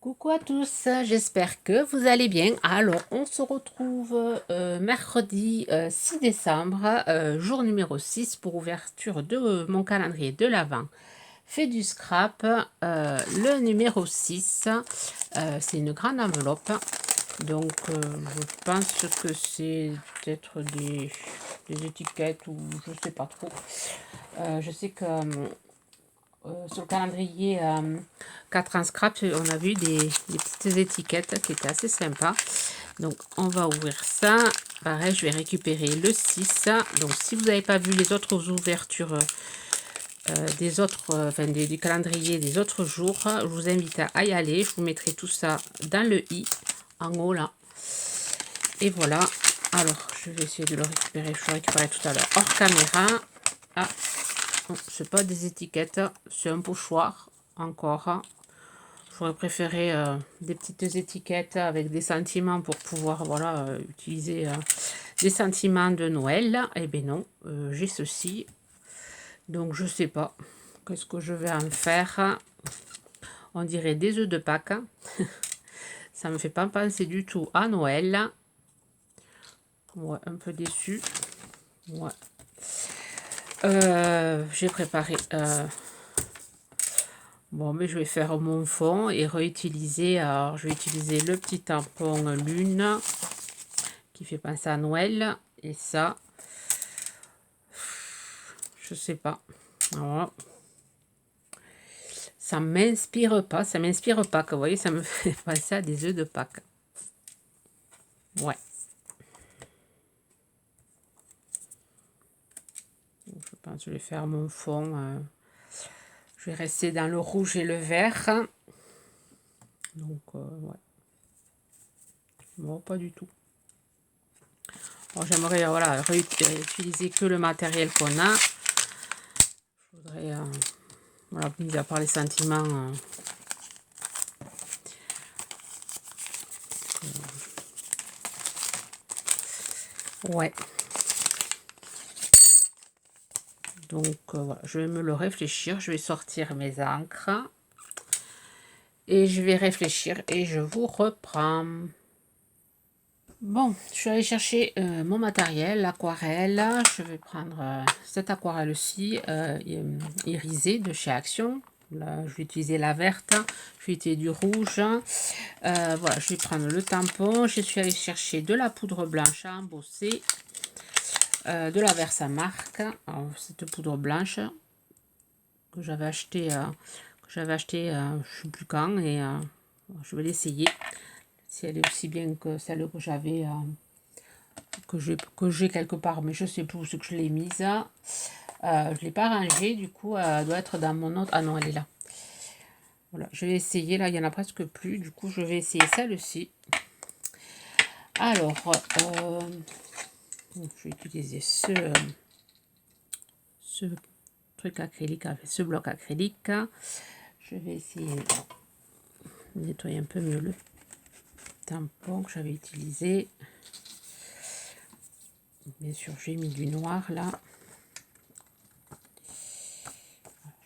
Coucou à tous, j'espère que vous allez bien. Alors, on se retrouve mercredi 6 décembre, jour numéro 6 pour ouverture de mon calendrier de l'Avent. Fait du scrap, le numéro 6, c'est une grande enveloppe. Donc, je pense que c'est peut-être des étiquettes ou je sais pas trop. Je sais que sur le calendrier 4 ans scrap, on a vu des petites étiquettes qui étaient assez sympas. Donc, on va ouvrir ça. Pareil, je vais récupérer le 6. Donc, si vous n'avez pas vu les autres ouvertures des autres, du calendrier des autres jours, je vous invite à y aller. Je vous mettrai tout ça dans le i, en haut là. Et voilà. Alors, je vais essayer de le récupérer. Je le récupérerai tout à l'heure hors caméra. Ah, c'est pas des étiquettes, c'est un pochoir encore. J'aurais préféré des petites étiquettes avec des sentiments pour pouvoir voilà, utiliser des sentiments de Noël. Eh bien non, j'ai ceci. Donc je sais pas qu'est-ce que je vais en faire. On dirait des œufs de Pâques. Ça me fait pas penser du tout à Noël. Ouais, un peu déçu. Ouais. J'ai préparé. Bon, mais je vais faire mon fond et réutiliser. Alors, je vais utiliser le petit tampon lune qui fait penser à Noël. Et ça, je sais pas. Voilà. Ça m'inspire pas. Ça m'inspire pas. Vous voyez, ça me fait penser à des œufs de Pâques. Ouais. Je pense que je vais faire mon fond. Je vais rester dans le rouge et le vert. Donc, ouais. Bon, pas du tout. Bon, j'aimerais voilà, réutiliser que le matériel qu'on a. Je voudrais, voilà, mis à part les sentiments, ouais. Donc, voilà, je vais me le réfléchir. Je vais sortir mes encres. Et je vais réfléchir et je vous reprends. Bon, je suis allée chercher mon matériel, l'aquarelle. Je vais prendre cette aquarelle-ci, irisée de chez Action. Là, je vais utiliser la verte, je vais utiliser du rouge. Voilà, je vais prendre le tampon. Je suis allée chercher de la poudre blanche à embosser, de la Versamark. Alors, cette poudre blanche que j'avais acheté, je ne sais plus quand, et je vais l'essayer. Si elle est aussi bien que celle que j'avais, que j'ai quelque part, mais je sais plus où c'est que je l'ai mise. Je l'ai pas rangée, du coup, elle doit être dans mon autre. Ah non, elle est là. Voilà, je vais essayer. Là, il y en a presque plus. Du coup, je vais essayer celle-ci. Alors, je vais utiliser ce truc acrylique, avec ce bloc acrylique. Je vais essayer de nettoyer un peu mieux le tampon que j'avais utilisé. Bien sûr, j'ai mis du noir là.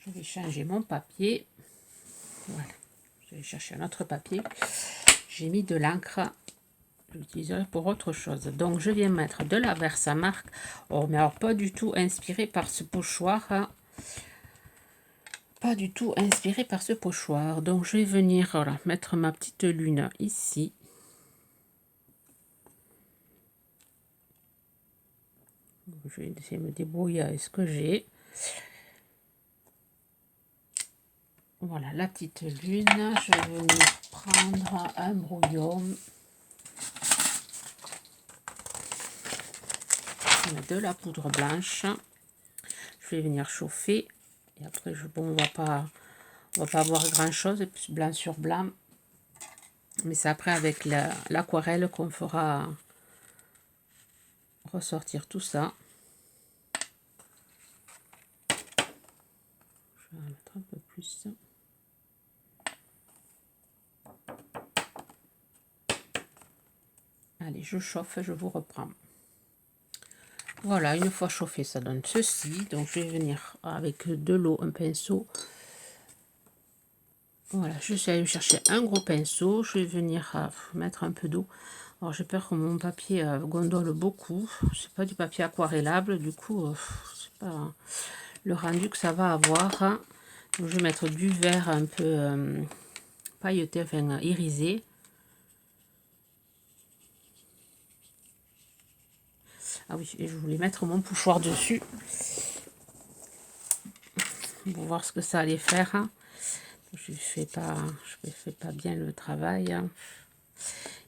Je vais changer mon papier. Voilà. Je vais chercher un autre papier. J'ai mis de l'encre. Je l'utiliserai pour autre chose. Donc, je viens mettre de la Versamark. Oh, mais alors, pas du tout inspiré par ce pochoir. Hein. Pas du tout inspiré par ce pochoir. Donc, je vais venir voilà, mettre ma petite lune ici. Je vais essayer de me débrouiller avec ce que j'ai. Voilà, la petite lune. Je vais venir prendre un brouillon. De la poudre blanche. Je vais venir chauffer. Et après, bon, on va pas avoir grand chose. Blanc sur blanc. Mais c'est après avec l'aquarelle qu'on fera ressortir tout ça. Je vais en mettre un peu plus. Allez, je chauffe, je vous reprends. Voilà, une fois chauffé, ça donne ceci. Donc, je vais venir avec de l'eau, un pinceau. Voilà, je suis allée chercher un gros pinceau. Je vais venir mettre un peu d'eau. Alors j'ai peur que mon papier gondole beaucoup. C'est pas du papier aquarellable, du coup, c'est pas le rendu que ça va avoir. Donc, je vais mettre du vert un peu pailleté, enfin irisé. Ah oui, et je voulais mettre mon pochoir dessus pour voir ce que ça allait faire. Je fais pas bien le travail.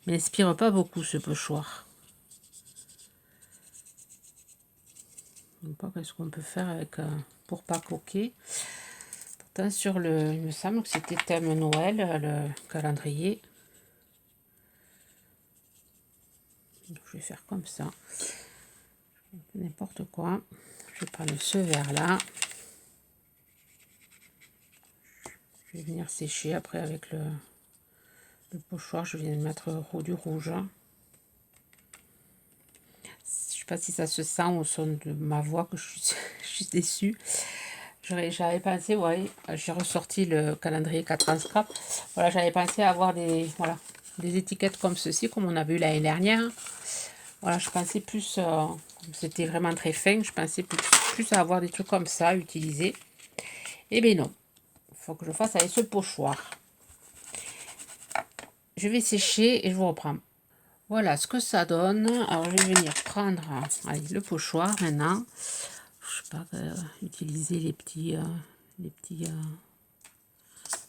Il m'inspire pas beaucoup ce pochoir. Je ne sais pas qu'est-ce qu'on peut faire avec pour pas coquer. Pourtant sur le, il me semble que c'était thème Noël, le calendrier. Donc, je vais faire comme ça. N'importe quoi. Je vais prendre ce vert là. Je vais venir sécher après avec le pochoir. Je viens de mettre du rouge. Je sais pas si ça se sent au son de ma voix que je suis déçue. J'avais pensé, ouais, j'ai ressorti le calendrier 4 ans scrap. Voilà, j'avais pensé avoir des étiquettes comme ceci, comme on a vu l'année dernière. Voilà, je pensais plus, c'était vraiment très fin, je pensais plus à avoir des trucs comme ça, utilisés. Eh bien non, il faut que je fasse avec ce pochoir. Je vais sécher et je vous reprends. Voilà ce que ça donne. Alors je vais venir prendre allez, le pochoir maintenant. Je sais pas, utiliser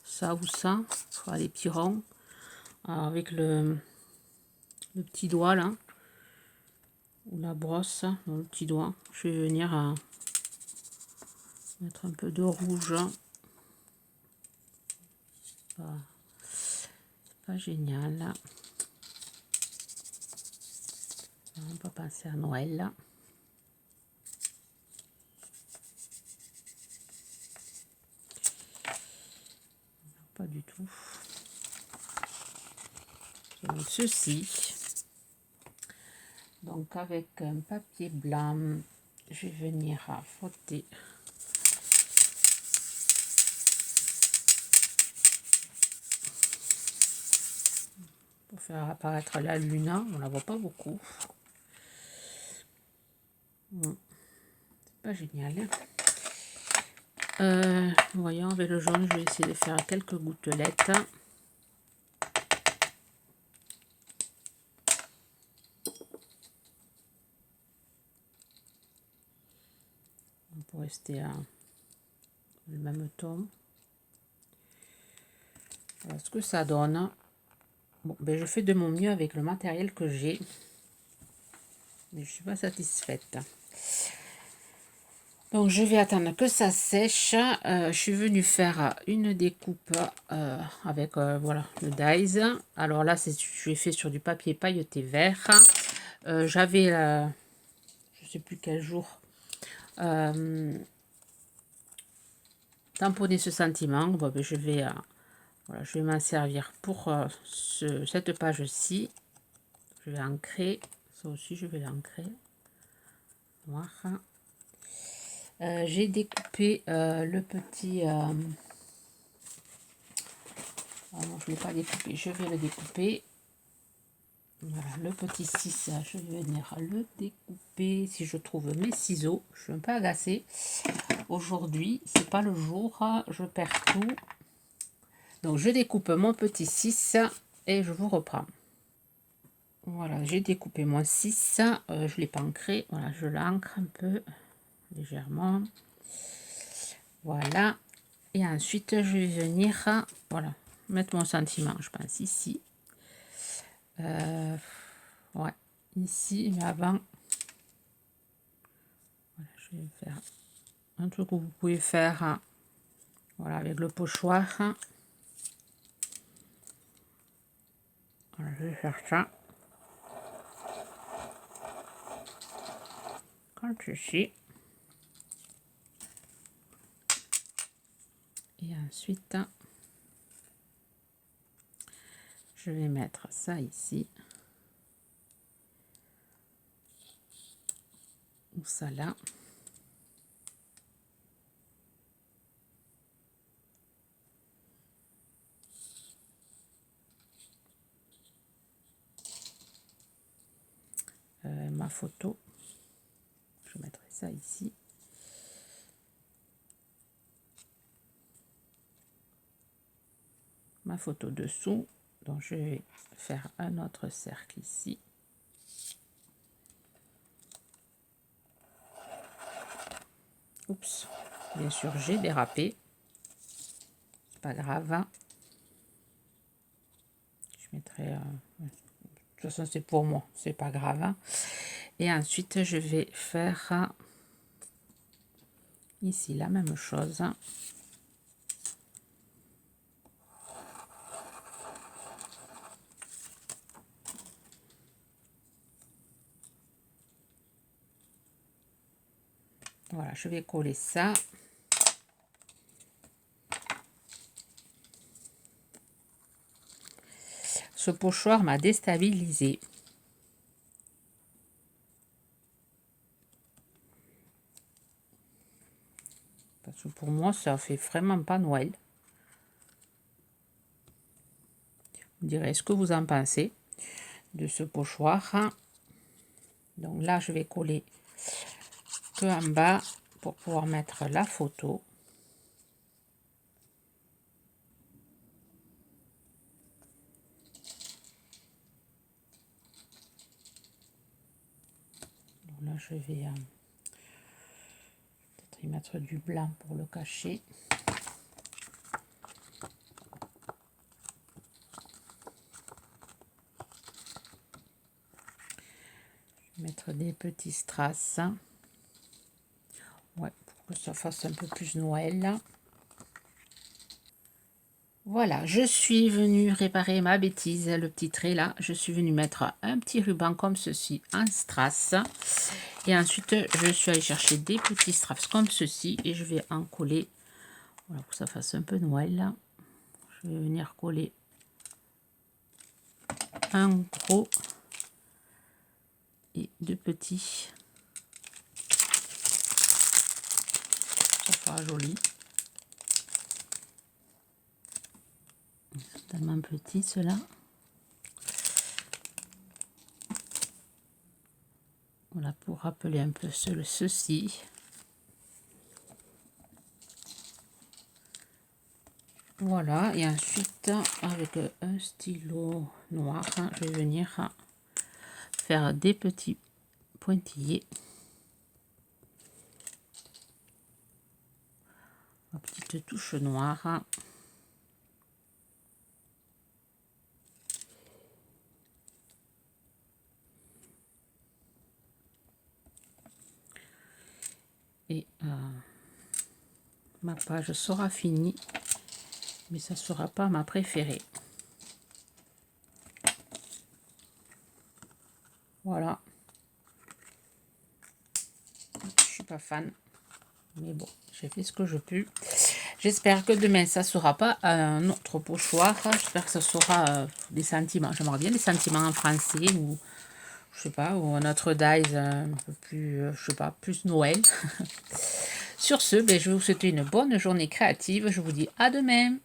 ça ou ça, soit les petits ronds. Alors, avec le petit doigt là, ou la brosse, le petit doigt, je vais venir mettre un peu de rouge. Pas génial là. On peut passer à Noël là. Pas du tout. Donc ceci. Donc avec un papier blanc, je vais venir à frotter. Pour faire apparaître la lune, on la voit pas beaucoup. C'est pas génial. Voyons, avec le jaune, je vais essayer de faire quelques gouttelettes. Pour rester à le même ton. Voilà ce que ça donne. Bon, ben je fais de mon mieux avec le matériel que j'ai. Mais je suis pas satisfaite. Donc je vais attendre que ça sèche. Je suis venue faire une découpe avec voilà le dies. Alors là je l'ai fait sur du papier pailleté vert. J'avais je sais plus quel jour tamponné ce sentiment. Bon, ben, voilà, je vais m'en servir pour cette page-ci. Je vais ancrer. Ça aussi je vais l'ancrer. Voilà. J'ai découpé le petit... non, je ne l'ai pas découpé, je vais le découper. Voilà, le petit 6, je vais venir le découper si je trouve mes ciseaux. Je suis un peu agacée. Aujourd'hui, c'est pas le jour, je perds tout. Donc, je découpe mon petit 6 et je vous reprends. Voilà, j'ai découpé mon 6. Je ne l'ai pas ancré. Voilà, je l'ancre un peu légèrement. Voilà. Et ensuite, je vais venir, voilà, mettre mon sentiment, je pense, ici. Ouais, ici, mais avant, voilà, je vais faire un truc que vous pouvez faire, voilà, avec le pochoir. Voilà, je vais faire ça. Comme ceci. Et ensuite, je vais mettre ça ici. Ou ça là. ma photo. Je mettrai ça ici. Ma photo dessous. Donc je vais faire un autre cercle ici. Oups, bien sûr j'ai dérapé. C'est pas grave. Je mettrai... de toute façon c'est pour moi, c'est pas grave. Et ensuite je vais faire ici la même chose. Voilà, je vais coller ça. Ce pochoir m'a déstabilisé. Parce que pour moi, ça fait vraiment pas Noël. Vous me direz ce que vous en pensez de ce pochoir. Donc là, je vais coller que en bas pour pouvoir mettre la photo. Donc là, je vais peut-être y mettre du blanc pour le cacher. Je vais mettre des petits strass. Ouais, pour que ça fasse un peu plus Noël. Voilà, je suis venue réparer ma bêtise, le petit trait là. Je suis venue mettre un petit ruban comme ceci en strass. Et ensuite, je suis allée chercher des petits strass comme ceci. Et je vais en coller, voilà, pour que ça fasse un peu Noël là. Je vais venir coller un gros et deux petits. Ça fera joli. Tellement petit cela. Voilà, pour rappeler un peu ceci. Voilà, et ensuite avec un stylo noir, je vais venir faire des petits pointillés. Ma petite touche noire. Et ma page sera finie, mais ça sera pas ma préférée. Voilà. Je suis pas fan, mais bon, j'ai fait ce que je peux. J'espère que demain ça sera pas un autre pochoir. J'espère que ça sera des sentiments. J'aimerais bien des sentiments en français ou je sais pas, ou un autre dies un peu plus, je sais pas, plus Noël. Sur ce, ben, je vais vous souhaiter une bonne journée créative. Je vous dis à demain.